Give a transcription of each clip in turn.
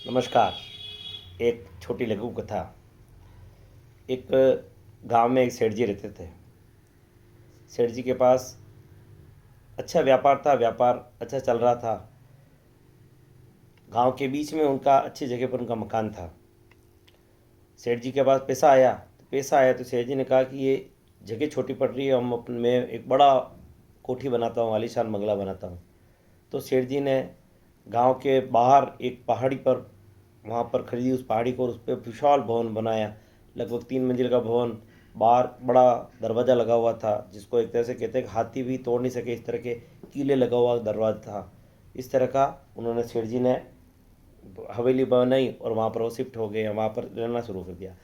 नमस्कार। एक छोटी लघु कथा। एक गांव में एक सेठ जी रहते थे। सेठ जी के पास अच्छा व्यापार था, व्यापार अच्छा चल रहा था। गांव के बीच में उनका अच्छी जगह पर उनका मकान था। सेठ जी के पास पैसा आया तो सेठ जी ने कहा कि ये जगह छोटी पड़ रही है, हम अपने में एक बड़ा कोठी बनाता हूँ, आलीशान बंगला बनाता हूँ। तो सेठ जी ने गांव के बाहर एक पहाड़ी पर वहाँ पर खरीदी उस पहाड़ी को और उस पर विशाल भवन बनाया। लगभग 3 मंजिल का भवन। बाहर बड़ा दरवाज़ा लगा हुआ था, जिसको एक तरह से कहते हैं कि हाथी भी तोड़ नहीं सके, इस तरह के कीले लगा हुआ दरवाज़ा था। इस तरह का उन्होंने सेठ जी ने हवेली बनाई और वहाँ पर वो शिफ्ट हो गए, वहाँ पर रहना शुरू कर दिया।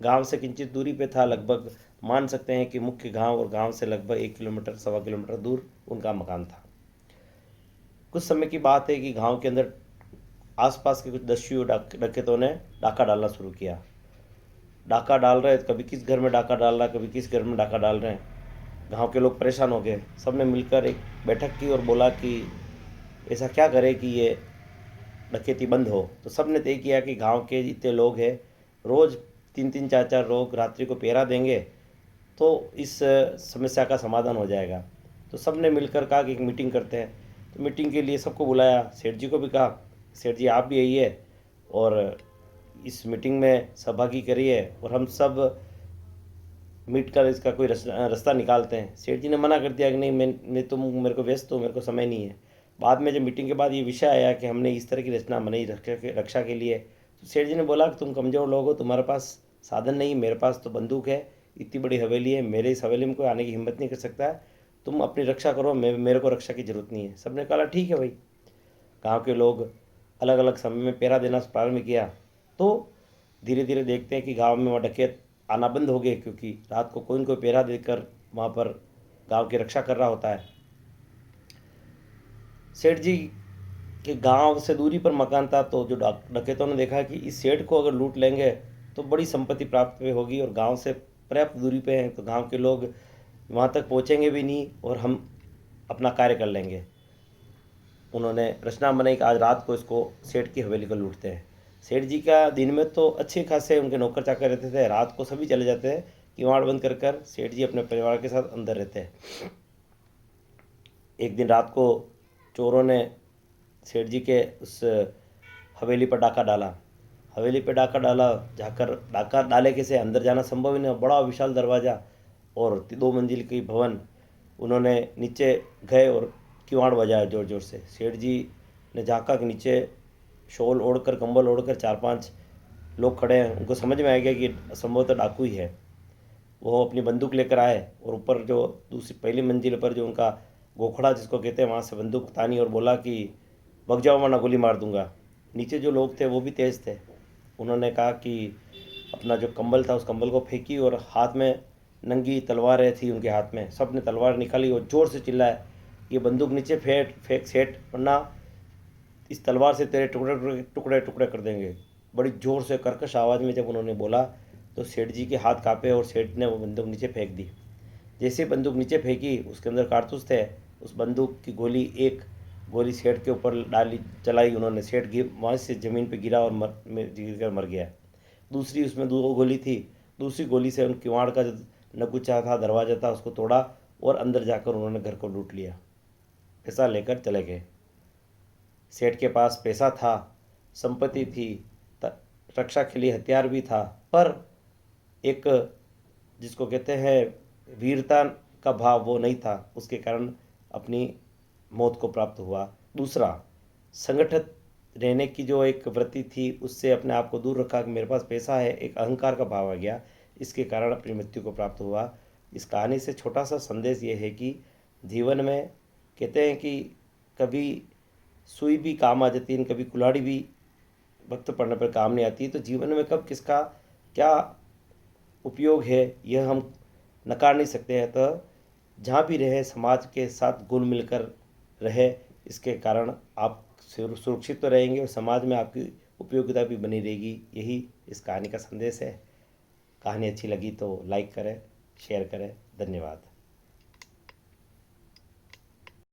गांव से किंचित दूरी पे था, लगभग मान सकते हैं कि मुख्य गांव और गांव से लगभग 1 किलोमीटर 1.25 किलोमीटर दूर उनका मकान था। कुछ समय की बात है कि गांव के अंदर आसपास के कुछ दस्युओं डकैतों ने डाका डालना शुरू किया। डाका डाल रहे, कभी किस घर में डाका डाल रहा, कभी किस घर में डाका डाल रहे हैं। गांव के लोग परेशान हो गए। सबने मिलकर एक बैठक की और बोला कि ऐसा क्या करें कि ये डकैती बंद हो। तो सब ने तय किया कि गांव के जितने लोग हैं, रोज़ 3-3 4-4 लोग रात्रि को पहरा देंगे तो इस समस्या का समाधान हो जाएगा। तो सब ने मिलकर कहा कि एक मीटिंग करते हैं। तो मीटिंग के लिए सबको बुलाया, सेठ जी को भी कहा, सेठ जी आप भी आइए और इस मीटिंग में सहभागी करिए और हम सब मिट कर इसका कोई रास्ता निकालते हैं। सेठ जी ने मना कर दिया कि नहीं, मैं तुम मेरे को व्यस्त हूँ, मेरे को समय नहीं है। बाद में जब मीटिंग के बाद ये विषय आया कि हमने इस तरह की रचना बनाई रक्षा के लिए, तो सेठ जी ने बोला कि तुम कमज़ोर लोग हो, तुम्हारे पास साधन नहीं, मेरे पास तो बंदूक है, इतनी बड़ी हवेली है, मेरे इस हवेली में कोई आने की हिम्मत नहीं कर सकता है, तुम अपनी रक्षा करो, मेरे को रक्षा की ज़रूरत नहीं है। सब ने कहा ठीक है भाई। गांव के लोग अलग अलग समय में पहरा देना प्रारंभ किया। तो धीरे धीरे देखते हैं कि गांव में वहाँ डकैत आना बंद हो गए, क्योंकि रात को कोई न कोई पहरा देकर वहाँ पर गांव की रक्षा कर रहा होता है। सेठ जी के गांव से दूरी पर मकान था, तो जो डकैतों ने देखा कि इस सेठ को अगर लूट लेंगे तो बड़ी संपत्ति प्राप्त होगी, और गांव से पर्याप्त दूरी पे हैं तो गांव के लोग वहाँ तक पहुँचेंगे भी नहीं और हम अपना कार्य कर लेंगे। उन्होंने रचना बनाई कि आज रात को इसको सेठ की हवेली को लूटते हैं। सेठ जी का दिन में तो अच्छे खासे उनके नौकर चाकर रहते थे, रात को सभी चले जाते हैं, किवाड़ बंद कर कर सेठ जी अपने परिवार के साथ अंदर रहते हैं। एक दिन रात को चोरों ने सेठ जी के उस हवेली पर डाका डाला। हवेली पर डाका डाला, जाकर डाका डाले कैसे, अंदर जाना संभव ही नहीं, बड़ा विशाल दरवाज़ा और 2 मंजिल की भवन। उन्होंने नीचे गए और किवाड़ बजाया ज़ोर ज़ोर से। सेठ जी ने झाँका कि नीचे शॉल ओढ़कर, कंबल ओढ़कर 4-5 लोग खड़े हैं। उनको समझ में आ गया कि संभवतः डाकू ही है। वो अपनी बंदूक लेकर आए और ऊपर जो दूसरी पहली मंजिल पर जो उनका गोखड़ा जिसको कहते हैं, वहाँ से बंदूक तानी और बोला कि भग जाओ वरना गोली मार दूंगा। नीचे जो लोग थे वो भी तेज़ थे। उन्होंने कहा कि अपना जो कंबल था उस कंबल को फेंकी और हाथ में नंगी तलवारें थी उनके हाथ में, सब ने तलवार निकाली और ज़ोर से चिल्लाए, ये बंदूक नीचे फेंक फेंक सेठ, वरना इस तलवार से तेरे टुकड़े टुकड़े टुकड़े टुकड़े कर देंगे। बड़ी ज़ोर से कर्कश आवाज़ में जब उन्होंने बोला तो सेठ जी के हाथ काँपे और सेठ ने वो बंदूक नीचे फेंक दी। जैसे ही बंदूक नीचे फेंकी, उसके अंदर कारतूस थे। उस बंदूक की गोली, एक गोली सेठ के ऊपर डाली, चलाई उन्होंने, सेठ गिर वहाँ से ज़मीन पे गिरा और गिर कर मर गया। दूसरी उसमें 2 गोली थी। दूसरी गोली से उन किवाड़ का जो नकुचा था, दरवाज़ा था, उसको तोड़ा और अंदर जाकर उन्होंने घर को लूट लिया। पैसा लेकर चले गए। सेठ के पास पैसा था, संपत्ति थी, रक्षा के लिए हथियार भी था, पर एक जिसको कहते हैं वीरता का भाव वो नहीं था, उसके कारण अपनी मौत को प्राप्त हुआ। दूसरा, संगठित रहने की जो एक वृत्ति थी, उससे अपने आप को दूर रखा कि मेरे पास पैसा है, एक अहंकार का भाव आ गया, इसके कारण अपनी मृत्यु को प्राप्त हुआ। इस कहानी से छोटा सा संदेश ये है कि जीवन में कहते हैं कि कभी सुई भी काम आ जाती है, कभी कुल्हाड़ी भी वक्त पड़ने पर काम नहीं आती। तो जीवन में कब किसका क्या उपयोग है यह हम नकार नहीं सकते हैं। तो जहाँ भी रहे समाज के साथ घुल मिलकर रहे, इसके कारण आप सुरक्षित तो रहेंगे और समाज में आपकी उपयोगिता भी बनी रहेगी। यही इस कहानी का संदेश है। कहानी अच्छी लगी तो लाइक करें, शेयर करें। धन्यवाद।